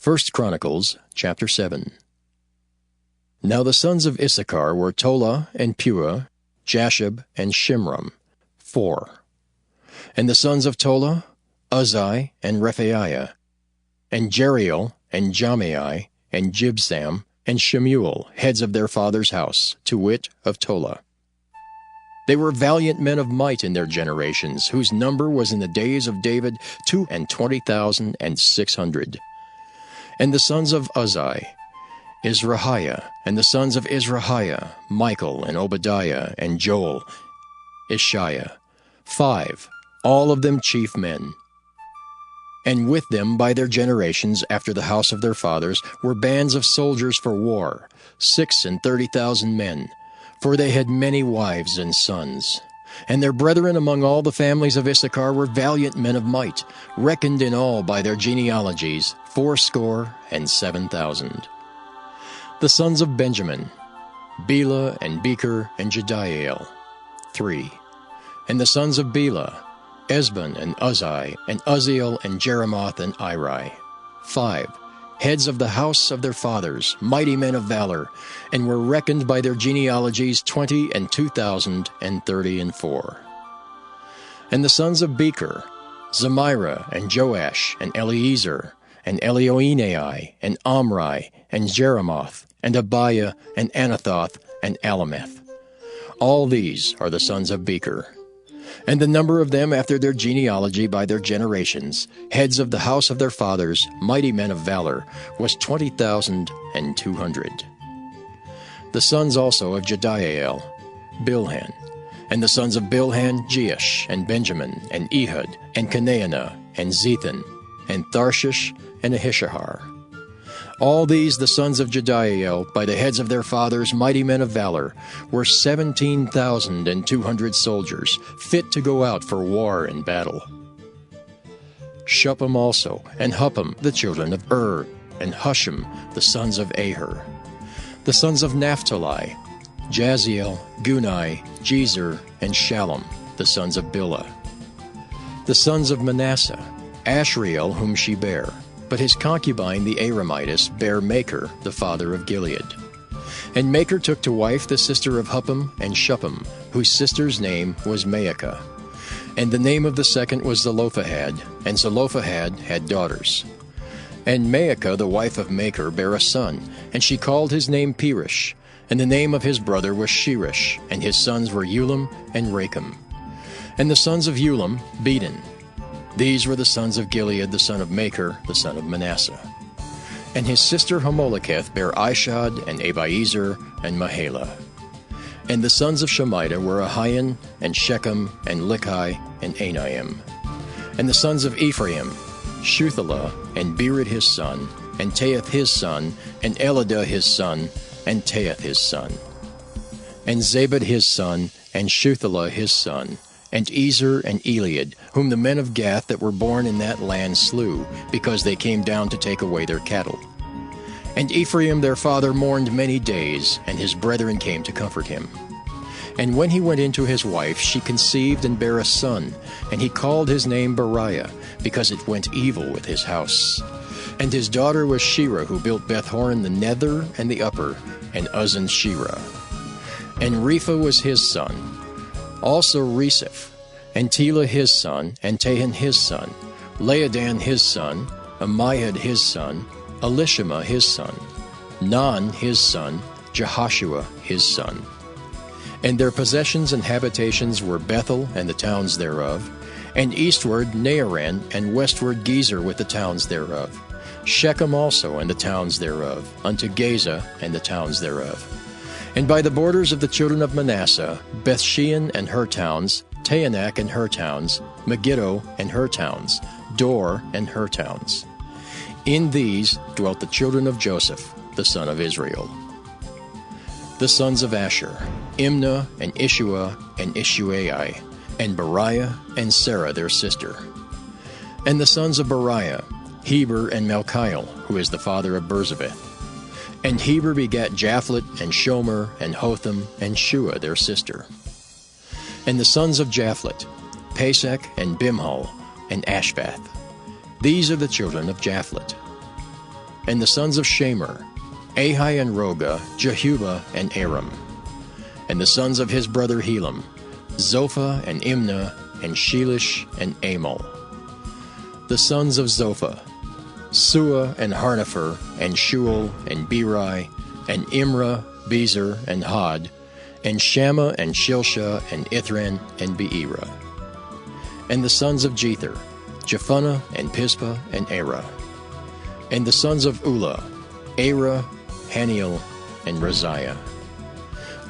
1 Chronicles chapter 7. Now the sons of Issachar were Tola and Puah, Jashub and Shimram, 4. And the sons of Tola, Uzzi and Rephaiah, and Jeriel and Jahmai and Jibsam and Shemuel, heads of their father's house, to wit, of Tola. They were valiant men of might in their generations, whose number was in the days of David 22,600. And the sons of Uzzi, Izrahiah, and the sons of Izrahiah, Michael and Obadiah and Joel, Ishiah, 5, all of them chief men. And with them by their generations after the house of their fathers were bands of soldiers for war, 36,000 men, for they had many wives and sons. And their brethren among all the families of Issachar were valiant men of might, reckoned in all by their genealogies 7,000. The sons of Benjamin, Bela and Becher and Jediael, 3. And the sons of Bela, Esbon and Uzzi, and Uzziel and Jeremoth and Iri, 5. Heads of the house of their fathers, mighty men of valor, and were reckoned by their genealogies 20,034. And the sons of Becher, Zemira and Joash and Eliezer and Elioenai and Omri and Jeremoth and Abiah and Anathoth and Alameth. All these are the sons of Becher. And the number of them after their genealogy by their generations, heads of the house of their fathers, mighty men of valor, was 20,200. The sons also of Jediael, Bilhan, and the sons of Bilhan, Jeish, and Benjamin, and Ehud, and Canaanah, and Zethan, and Tharshish, and Ahishahar. All these the sons of Jediael, by the heads of their fathers, mighty men of valor, were 17,200 soldiers, fit to go out for war and battle. Shuppim also, and Huppim, the children of and Hushim, the sons of Aher. The sons of Naphtali, Jaziel, Gunai, Jezer, and Shallum, the sons of Bilhah. The sons of Manasseh, Ashriel, whom she bare. But his concubine, the Aramitess, bare Machir, the father of Gilead. And Machir took to wife the sister of Huppim and Shuppim, whose sister's name was Maacah. And the name of the second was Zelophehad, and Zelophehad had daughters. And Maacah, the wife of Machir, bare a son, and she called his name Perish. And the name of his brother was Sheresh, and his sons were Ulam and Rakem. And the sons of Ulam, Bedan. These were the sons of Gilead, the son of Machir, the son of Manasseh. And his sister Hamoleketh bare Ishad, and Abiezer, and Mahalah. And the sons of Shemida were Ahian, and Shechem, and Lichi, and Anaim. And the sons of Ephraim, Shuthelah, and Bered his son, and Tahath his son, and Eladah his son, and Tahath his son. And Zabad his son, and Shuthelah his son, and Ezer and Eliad, whom the men of Gath that were born in that land slew, because they came down to take away their cattle. And Ephraim their father mourned many days, and his brethren came to comfort him. And when he went into his wife, she conceived and bare a son, and he called his name Beriah, because it went evil with his house. And his daughter was Shira, who built Beth-horon the nether and the upper, and Uzzan Shira. And Repha was his son, also Reseph, and Tela his son, and Tahan his son, Laadan his son, Amihud his son, Elishama his son, Nan his son, Jehoshua his son. And their possessions and habitations were Bethel and the towns thereof, and eastward Naaran, and westward Gezer with the towns thereof, Shechem also and the towns thereof, unto Gaza and the towns thereof. And by the borders of the children of Manasseh, Bethshean and her towns, Taanach and her towns, Megiddo and her towns, Dor and her towns. In these dwelt the children of Joseph, the son of Israel. The sons of Asher, Imnah and Ishua and Ishuai, and Beriah and Sarah their sister. And the sons of Beriah, Heber and Malchiel, who is the father of Berzabeth. And Heber begat Japhlet, and Shomer, and Hotham, and Shua their sister. And the sons of Japhlet, Pesach, and Bimhal, and Ashvath. These are the children of Japhlet. And the sons of Shamer, Ahi and Roga, Jehubah and Aram. And the sons of his brother Helam, Zophah and Imnah, and Shelish and Amal. The sons of Zophah, Suah and Harnepher, and Shual and Beri, and Imrah, Bezer, and Had, and Shammah and Shilshah, and Ithran, and Beerah. And the sons of Jether, Jephunneh, and Pispa, and Arah. And the sons of Ulah, Arah, Haniel, and Raziah.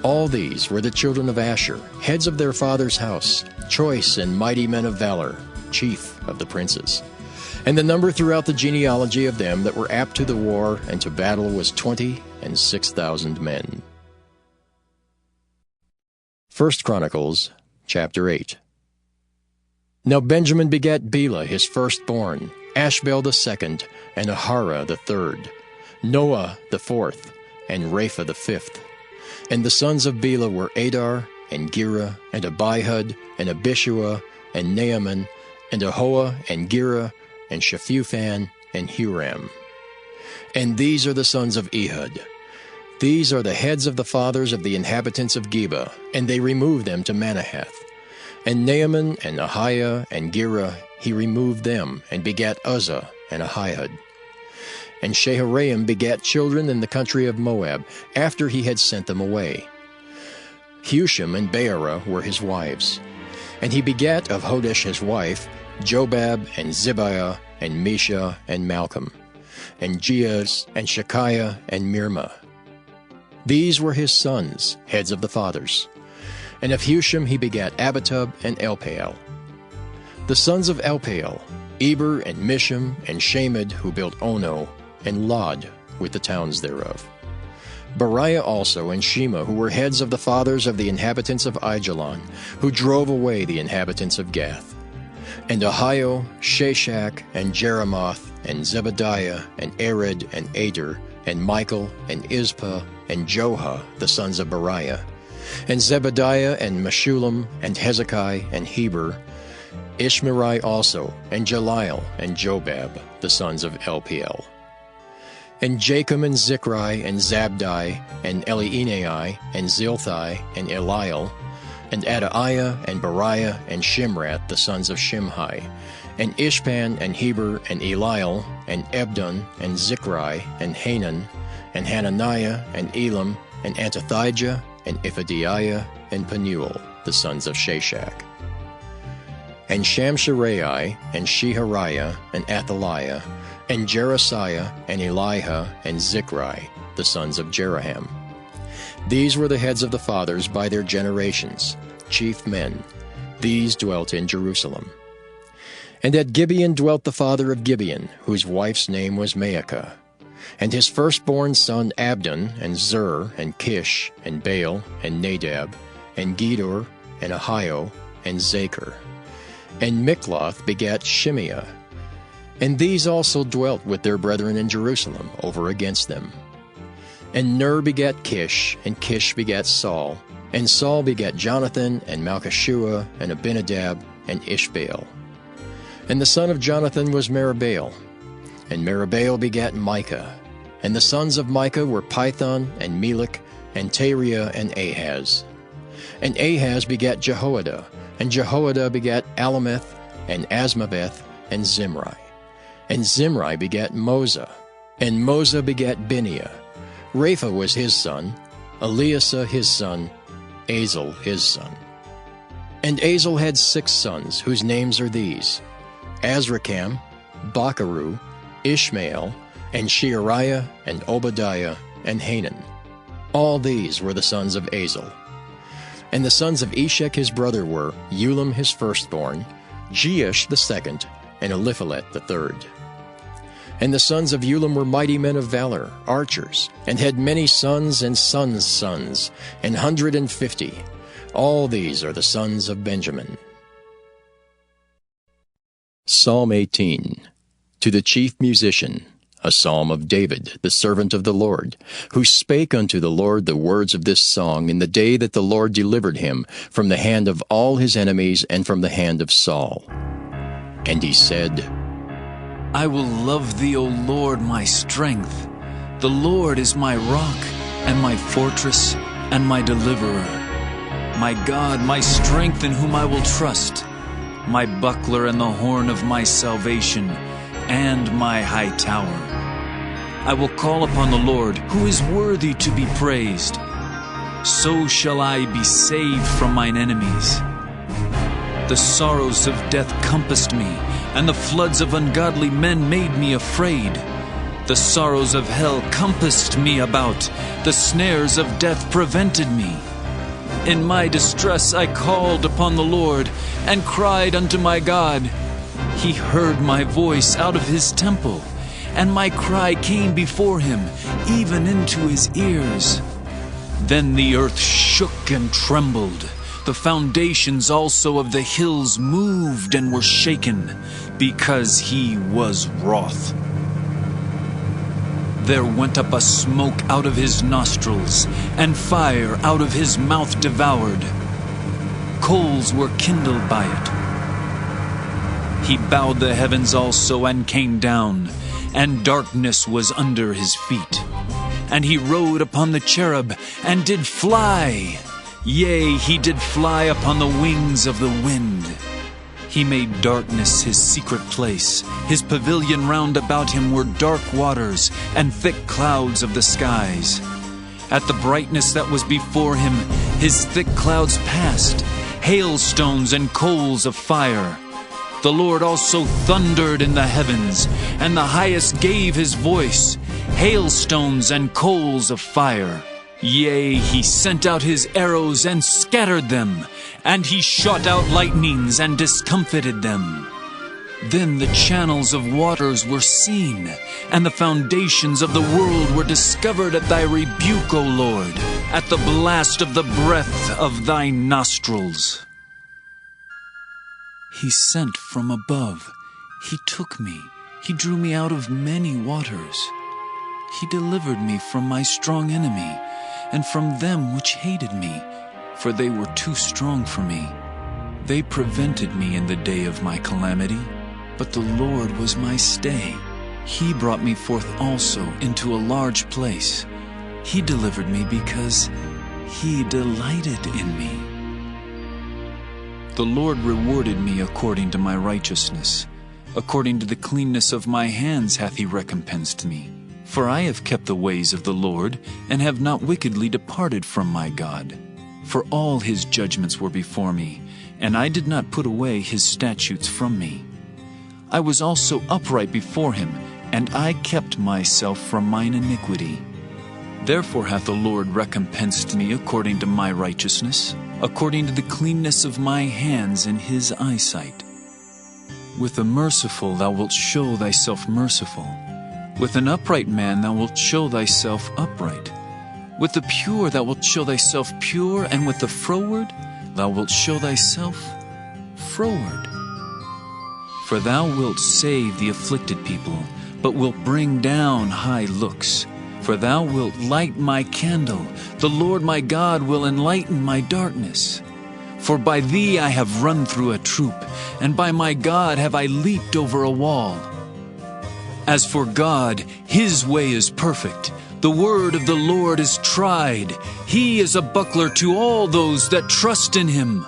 All these were the children of Asher, heads of their father's house, choice and mighty men of valor, chief of the princes. And the number throughout the genealogy of them that were apt to the war and to battle was 26,000 men. 1 Chronicles, chapter 8. Now Benjamin begat Bela his firstborn, Ashbel the second, and Aharah the third, Noah the fourth, and Rapha the fifth. And the sons of Bela were Adar, and Gera, and Abihud, and Abishua, and Naaman, and Ahoah, and Gera, and Shephufan, and Huram. And these are the sons of Ehud. These are the heads of the fathers of the inhabitants of Geba, and they removed them to Manahath. And Naaman, and Ahiah, and Gera, he removed them, and begat Uzzah, and Ahihud. And Shaharaim begat children in the country of Moab, after he had sent them away. Husham and Beerah were his wives. And he begat of Hodesh his wife, Jobab, and Zibiah, and Mesha, and Malcolm, and Jeaz, and Shekiah, and Mirmah. These were his sons, heads of the fathers. And of Husham he begat Abitub and Elpaal. The sons of Elpaal, Eber, and Misham, and Shamed, who built Ono, and Lod, with the towns thereof. Beriah also and Shema, who were heads of the fathers of the inhabitants of Aijalon, who drove away the inhabitants of Gath. And Ahio, Shashak, and Jeremoth, and Zebadiah, and Ared, and Ader, and Michael, and Izpah, and Joha, the sons of Beriah, and Zebadiah, and Meshullam, and Hezekiah, and Heber, Ishmerai also, and Jalil, and Jobab, the sons of Elpaal. And Jachim, and Zichri, and Zabdi, and Elienai, and Zilthai, and Eliel, and Adaiah, and Beriah, and Shimrath, the sons of Shimhi, and Ishpan, and Heber, and Eliel, and Ebdon, and Zichri, and Hanan, and Hananiah, and Elam, and Antothijah, and Iphadiah, and Penuel, the sons of Shashak. And Shamsherai, and Shehariah, and Athaliah, and Jerasiah, and Eliha, and Zichri, the sons of Jeraham. These were the heads of the fathers by their generations, chief men. These dwelt in Jerusalem. And at Gibeon dwelt the father of Gibeon, whose wife's name was Maacah. And his firstborn son Abdon, and Zur, and Kish, and Baal, and Nadab, and Gedor, and Ahio, and Zachar. And Mikloth begat Shimeah. And these also dwelt with their brethren in Jerusalem, over against them. And Ner begat Kish, and Kish begat Saul, and Saul begat Jonathan, and Malchishua, and Abinadab, and Ishbaal. And the son of Jonathan was Meribaal, and Meribaal begat Micah. And the sons of Micah were Python, and Melech, and Tariah, and Ahaz. And Ahaz begat Jehoiada, and Jehoiada begat Alameth, and Asmaveth, and Zimri. And Zimri begat Moza, and Moza begat Biniah. Rapha was his son, Eleasah his son, Azel his son. And Azel had 6 sons, whose names are these: Azrikam, Bacharu, Ishmael, and Sheariah, and Obadiah, and Hanan. All these were the sons of Azel. And the sons of Eshek his brother were Ulam his firstborn, Jeush the second, and Eliphalet the third. And the sons of Ulam were mighty men of valor, archers, and had many sons and sons' sons, 150. All these are the sons of Benjamin. Psalm 18. To the chief musician, a psalm of David, the servant of the Lord, who spake unto the Lord the words of this song in the day that the Lord delivered him from the hand of all his enemies and from the hand of Saul. And he said, I will love thee, O Lord, my strength. The Lord is my rock and my fortress and my deliverer. My God, my strength in whom I will trust, my buckler and the horn of my salvation, and my high tower. I will call upon the Lord, who is worthy to be praised. So shall I be saved from mine enemies. The sorrows of death compassed me, and the floods of ungodly men made me afraid. The sorrows of hell compassed me about, the snares of death prevented me. In my distress I called upon the Lord, and cried unto my God. He heard my voice out of his temple, and my cry came before him, even into his ears. Then the earth shook and trembled. The foundations also of the hills moved and were shaken, because he was wroth. There went up a smoke out of his nostrils, and fire out of his mouth devoured. Coals were kindled by it. He bowed the heavens also and came down, and darkness was under his feet. And he rode upon the cherub, and did fly. Yea, he did fly upon the wings of the wind. He made darkness his secret place. His pavilion round about him were dark waters, and thick clouds of the skies. At the brightness that was before him, his thick clouds passed, hailstones and coals of fire. The Lord also thundered in the heavens, and the highest gave his voice, hailstones and coals of fire. Yea, he sent out his arrows and scattered them, and he shot out lightnings and discomfited them. Then the channels of waters were seen, and the foundations of the world were discovered at thy rebuke, O Lord, at the blast of the breath of thy nostrils. He sent from above. He took me. He drew me out of many waters. He delivered me from my strong enemy, and from them which hated me, for they were too strong for me. They prevented me in the day of my calamity, but the Lord was my stay. He brought me forth also into a large place. He delivered me because he delighted in me. The Lord rewarded me according to my righteousness. According to the cleanness of my hands hath he recompensed me. For I have kept the ways of the Lord, and have not wickedly departed from my God. For all his judgments were before me, and I did not put away his statutes from me. I was also upright before him, and I kept myself from mine iniquity. Therefore hath the Lord recompensed me according to my righteousness, according to the cleanness of my hands in his eyesight. With the merciful thou wilt show thyself merciful. With an upright man thou wilt show thyself upright. With the pure thou wilt show thyself pure, and with the froward thou wilt show thyself froward. For thou wilt save the afflicted people, but wilt bring down high looks. For thou wilt light my candle, the Lord my God will enlighten my darkness. For by thee I have run through a troop, and by my God have I leaped over a wall. As for God, his way is perfect. The word of the Lord is tried. He is a buckler to all those that trust in him.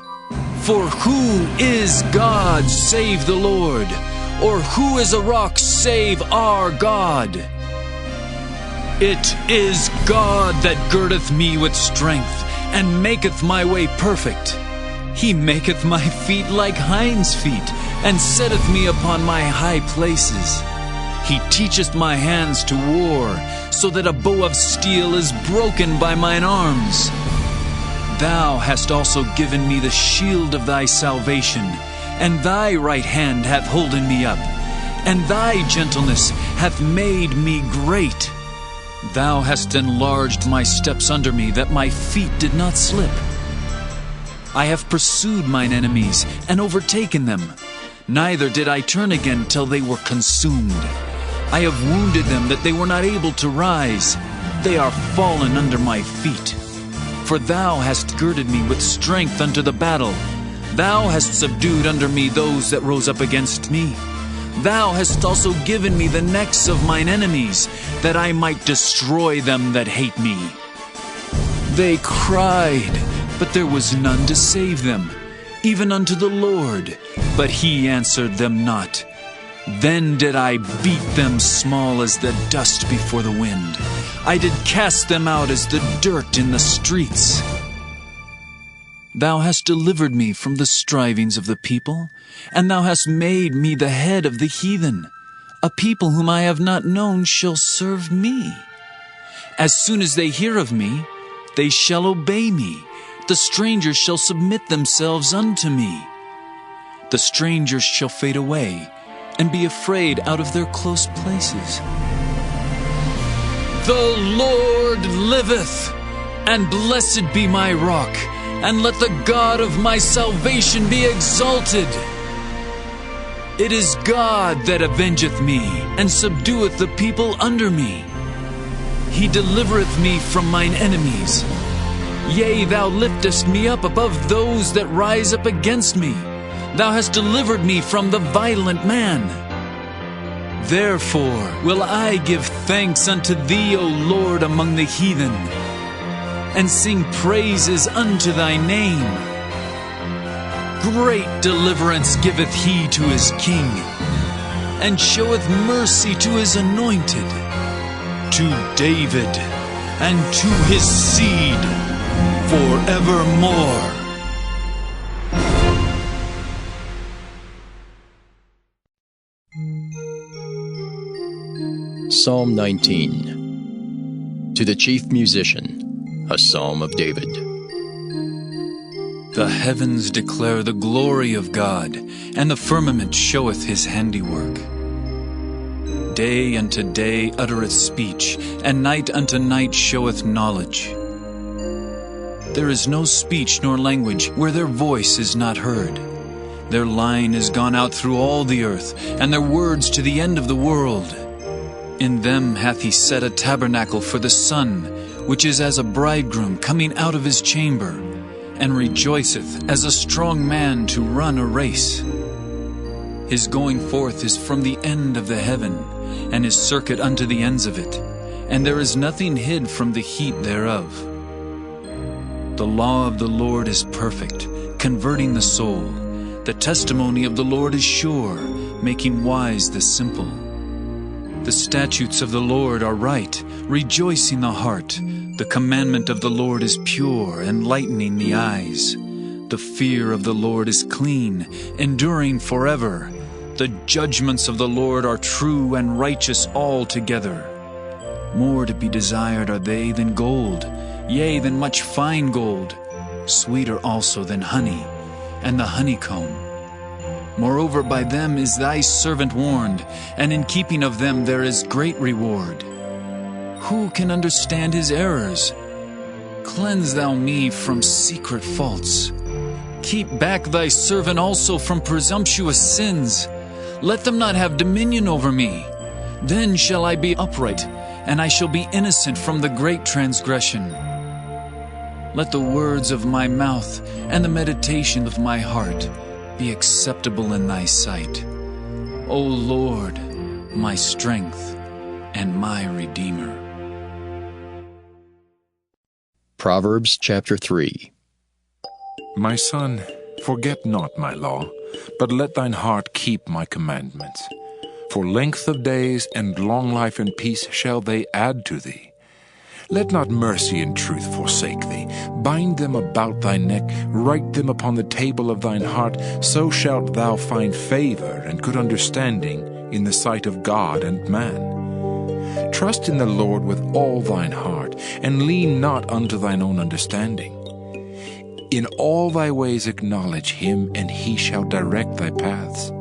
For who is God save the Lord? Or who is a rock save our God? It is God that girdeth me with strength, and maketh my way perfect. He maketh my feet like hinds' feet, and setteth me upon my high places. He teacheth my hands to war, so that a bow of steel is broken by mine arms. Thou hast also given me the shield of thy salvation, and thy right hand hath holden me up, and thy gentleness hath made me great. Thou hast enlarged my steps under me, that my feet did not slip. I have pursued mine enemies, and overtaken them. Neither did I turn again till they were consumed. I have wounded them, that they were not able to rise. They are fallen under my feet. For thou hast girded me with strength unto the battle. Thou hast subdued under me those that rose up against me. Thou hast also given me the necks of mine enemies, that I might destroy them that hate me. They cried, but there was none to save them, even unto the Lord, but he answered them not. Then did I beat them small as the dust before the wind. I did cast them out as the dirt in the streets. Thou hast delivered me from the strivings of the people, and thou hast made me the head of the heathen. A people whom I have not known shall serve me. As soon as they hear of me, they shall obey me. The strangers shall submit themselves unto me. The strangers shall fade away, and be afraid out of their close places. The Lord liveth, and blessed be my rock, and let the God of my salvation be exalted. It is God that avengeth me, and subdueth the people under me. He delivereth me from mine enemies. Yea, thou liftest me up above those that rise up against me. Thou hast delivered me from the violent man. Therefore will I give thanks unto thee, O Lord, among the heathen, and sing praises unto thy name. Great deliverance giveth he to his king, and showeth mercy to his anointed, to David, and to his seed forevermore. Psalm 19. To the chief musician, a psalm of David. The heavens declare the glory of God, and the firmament showeth his handiwork. Day unto day uttereth speech, and night unto night showeth knowledge. There is no speech nor language where their voice is not heard. Their line is gone out through all the earth, and their words to the end of the world. In them hath he set a tabernacle for the sun, which is as a bridegroom coming out of his chamber, and rejoiceth as a strong man to run a race. His going forth is from the end of the heaven, and his circuit unto the ends of it, and there is nothing hid from the heat thereof. The law of the Lord is perfect, converting the soul. The testimony of the Lord is sure, making wise the simple. The statutes of the Lord are right, rejoicing the heart. The commandment of the Lord is pure, enlightening the eyes. The fear of the Lord is clean, enduring forever. The judgments of the Lord are true and righteous altogether. More to be desired are they than gold, yea, than much fine gold, sweeter also than honey, and the honeycomb. Moreover, by them is thy servant warned, and in keeping of them there is great reward. Who can understand his errors? Cleanse thou me from secret faults. Keep back thy servant also from presumptuous sins. Let them not have dominion over me. Then shall I be upright, and I shall be innocent from the great transgression. Let the words of my mouth and the meditation of my heart be acceptable in thy sight, O Lord, my strength and my Redeemer. Proverbs chapter 3. My son, forget not my law, but let thine heart keep my commandments. For length of days and long life and peace shall they add to thee. Let not mercy and truth forsake thee. Bind them about thy neck, write them upon the table of thine heart, so shalt thou find favor and good understanding in the sight of God and man. Trust in the Lord with all thine heart, and lean not unto thine own understanding. In all thy ways acknowledge him, and he shall direct thy paths.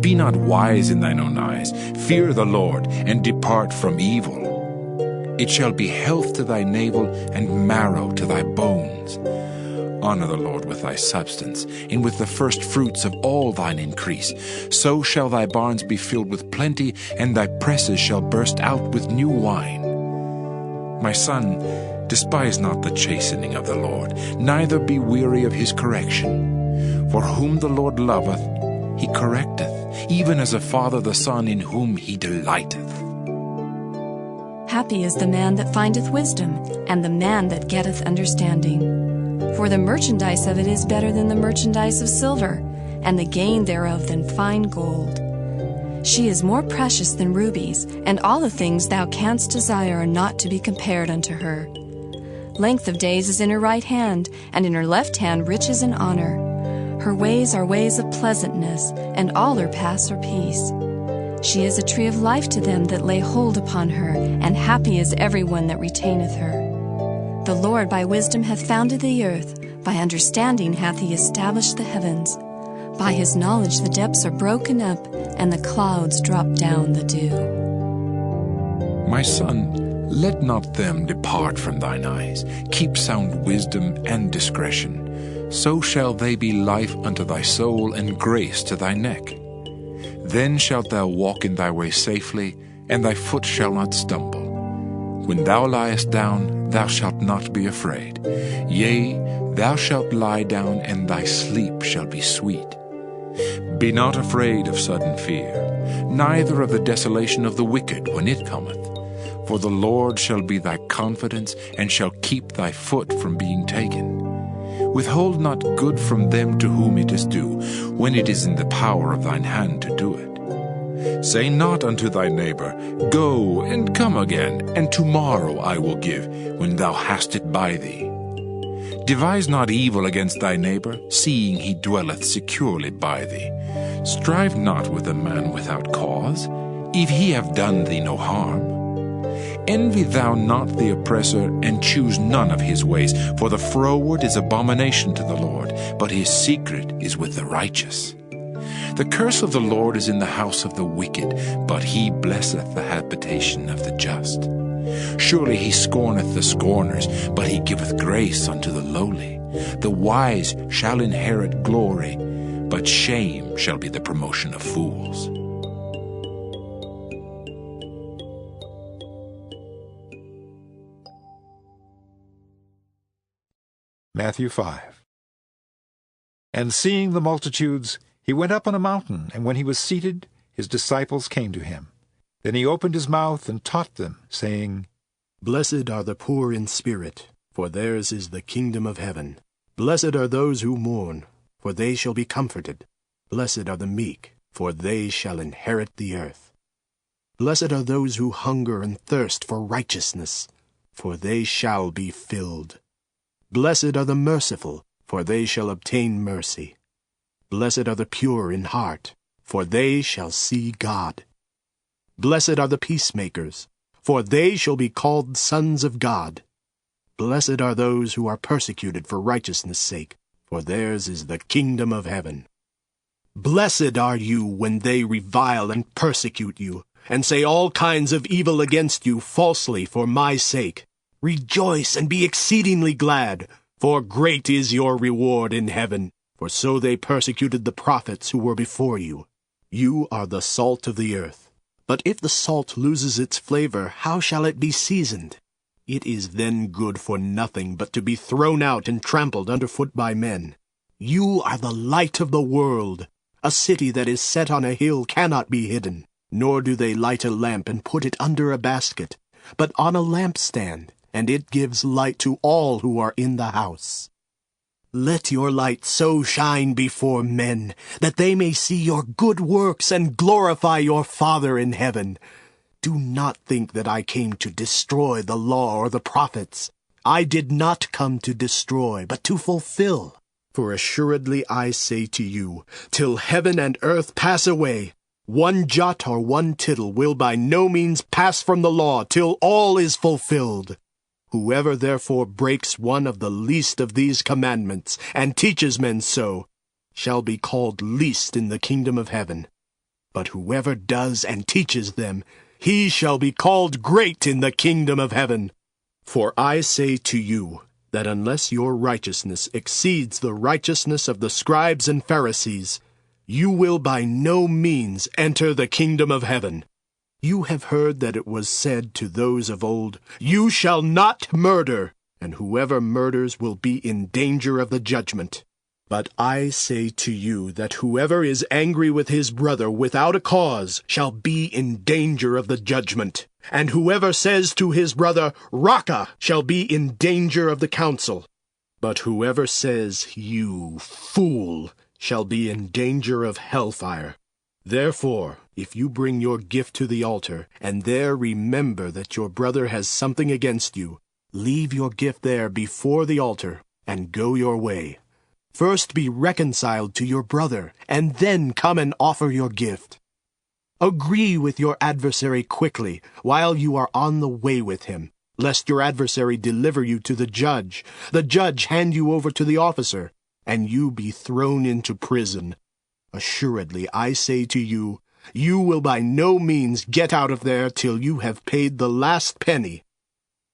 Be not wise in thine own eyes. Fear the Lord, and depart from evil. It shall be health to thy navel, and marrow to thy bones. Honor the Lord with thy substance, and with the first fruits of all thine increase. So shall thy barns be filled with plenty, and thy presses shall burst out with new wine. My son, despise not the chastening of the Lord, neither be weary of his correction. For whom the Lord loveth, he correcteth, even as a father the son in whom he delighteth. Happy is the man that findeth wisdom, and the man that getteth understanding. For the merchandise of it is better than the merchandise of silver, and the gain thereof than fine gold. She is more precious than rubies, and all the things thou canst desire are not to be compared unto her. Length of days is in her right hand, and in her left hand riches and honor. Her ways are ways of pleasantness, and all her paths are peace. She is a tree of life to them that lay hold upon her, and happy is every one that retaineth her. The Lord by wisdom hath founded the earth, by understanding hath he established the heavens. By his knowledge the depths are broken up, and the clouds drop down the dew. My son, let not them depart from thine eyes. Keep sound wisdom and discretion. So shall they be life unto thy soul, and grace to thy neck. Then shalt thou walk in thy way safely, and thy foot shall not stumble. When thou liest down, thou shalt not be afraid. Yea, thou shalt lie down, and thy sleep shall be sweet. Be not afraid of sudden fear, neither of the desolation of the wicked when it cometh. For the Lord shall be thy confidence, and shall keep thy foot from being taken. Withhold not good from them to whom it is due, when it is in the power of thine hand to do it. Say not unto thy neighbor, Go and come again, and tomorrow I will give, when thou hast it by thee. Devise not evil against thy neighbor, seeing he dwelleth securely by thee. Strive not with a man without cause, if he have done thee no harm. Envy thou not the oppressor, and choose none of his ways, for the froward is abomination to the Lord, but his secret is with the righteous. The curse of the Lord is in the house of the wicked, but he blesseth the habitation of the just. Surely he scorneth the scorners, but he giveth grace unto the lowly. The wise shall inherit glory, but shame shall be the promotion of fools. Matthew 5. And seeing the multitudes, he went up on a mountain, and when he was seated, his disciples came to him. Then he opened his mouth and taught them, saying, Blessed are the poor in spirit, for theirs is the kingdom of heaven. Blessed are those who mourn, for they shall be comforted. Blessed are the meek, for they shall inherit the earth. Blessed are those who hunger and thirst for righteousness, for they shall be filled. Blessed are the merciful, for they shall obtain mercy. Blessed are the pure in heart, for they shall see God. Blessed are the peacemakers, for they shall be called sons of God. Blessed are those who are persecuted for righteousness' sake, for theirs is the kingdom of heaven. Blessed are you when they revile and persecute you, and say all kinds of evil against you falsely for my sake. Rejoice and be exceedingly glad, for great is your reward in heaven, for so they persecuted the prophets who were before you. You are the salt of the earth. But if the salt loses its flavor, how shall it be seasoned? It is then good for nothing but to be thrown out and trampled underfoot by men. You are the light of the world. A city that is set on a hill cannot be hidden, nor do they light a lamp and put it under a basket, but on a lampstand, and it gives light to all who are in the house. Let your light so shine before men, that they may see your good works and glorify your Father in heaven. Do not think that I came to destroy the law or the prophets. I did not come to destroy, but to fulfill. For assuredly I say to you, till heaven and earth pass away, one jot or one tittle will by no means pass from the law till all is fulfilled. Whoever therefore breaks one of the least of these commandments, and teaches men so, shall be called least in the kingdom of heaven. But whoever does and teaches them, he shall be called great in the kingdom of heaven. For I say to you, that unless your righteousness exceeds the righteousness of the scribes and Pharisees, you will by no means enter the kingdom of heaven. You have heard that it was said to those of old, You shall not murder, and whoever murders will be in danger of the judgment. But I say to you that whoever is angry with his brother without a cause shall be in danger of the judgment. And whoever says to his brother, Raca, shall be in danger of the council. But whoever says, You fool, shall be in danger of hellfire. Therefore, if you bring your gift to the altar, and there remember that your brother has something against you, leave your gift there before the altar, and go your way. First be reconciled to your brother, and then come and offer your gift. Agree with your adversary quickly, while you are on the way with him, lest your adversary deliver you to the judge hand you over to the officer, and you be thrown into prison. Assuredly, I say to you, you will by no means get out of there till you have paid the last penny.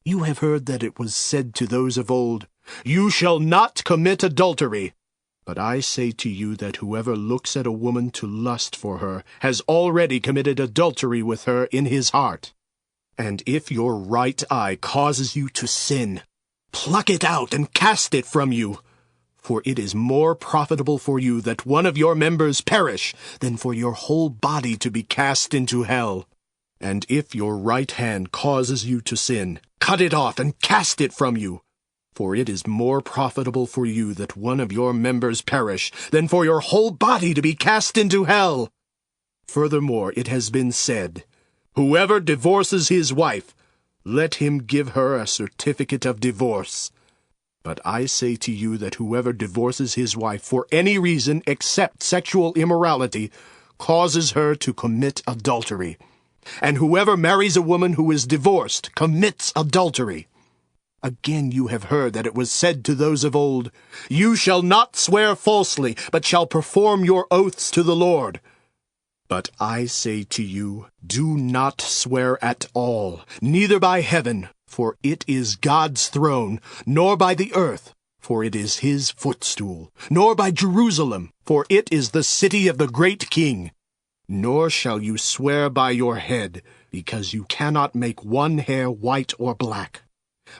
You have heard that it was said to those of old, You shall not commit adultery. But I say to you that whoever looks at a woman to lust for her has already committed adultery with her in his heart. And if your right eye causes you to sin, pluck it out and cast it from you. For it is more profitable for you that one of your members perish than for your whole body to be cast into hell. And if your right hand causes you to sin, cut it off and cast it from you. For it is more profitable for you that one of your members perish than for your whole body to be cast into hell. Furthermore, it has been said, Whoever divorces his wife, let him give her a certificate of divorce. But I say to you that whoever divorces his wife for any reason except sexual immorality causes her to commit adultery. And whoever marries a woman who is divorced commits adultery. Again you have heard that it was said to those of old, You shall not swear falsely, but shall perform your oaths to the Lord. But I say to you, do not swear at all, neither by heaven, for it is God's throne, nor by the earth, for it is his footstool, nor by Jerusalem, for it is the city of the great King. Nor shall you swear by your head, because you cannot make one hair white or black.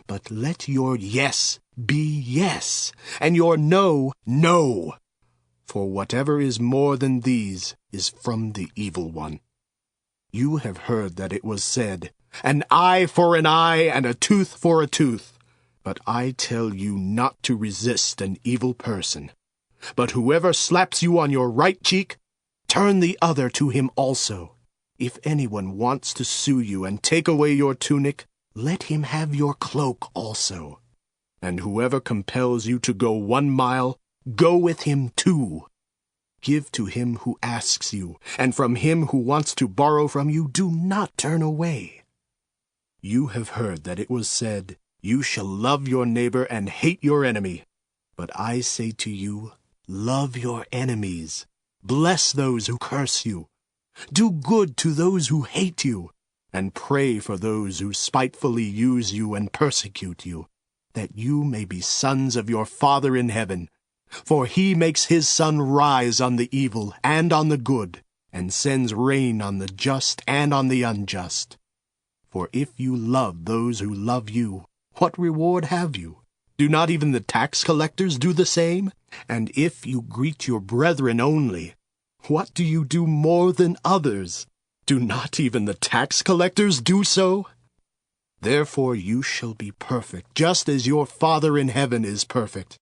But let your yes be yes, and your no, no. For whatever is more than these is from the evil one. You have heard that it was said, An eye for an eye, and a tooth for a tooth. But I tell you not to resist an evil person. But whoever slaps you on your right cheek, turn the other to him also. If anyone wants to sue you and take away your tunic, let him have your cloak also. And whoever compels you to go 1 mile, go with him 2. Give to him who asks you, and from him who wants to borrow from you, do not turn away. You have heard that it was said, You shall love your neighbor and hate your enemy. But I say to you, love your enemies. Bless those who curse you. Do good to those who hate you. And pray for those who spitefully use you and persecute you, that you may be sons of your Father in heaven. For he makes his sun rise on the evil and on the good, and sends rain on the just and on the unjust. For if you love those who love you, what reward have you? Do not even the tax collectors do the same? And if you greet your brethren only, what do you do more than others? Do not even the tax collectors do so? Therefore you shall be perfect, just as your Father in heaven is perfect.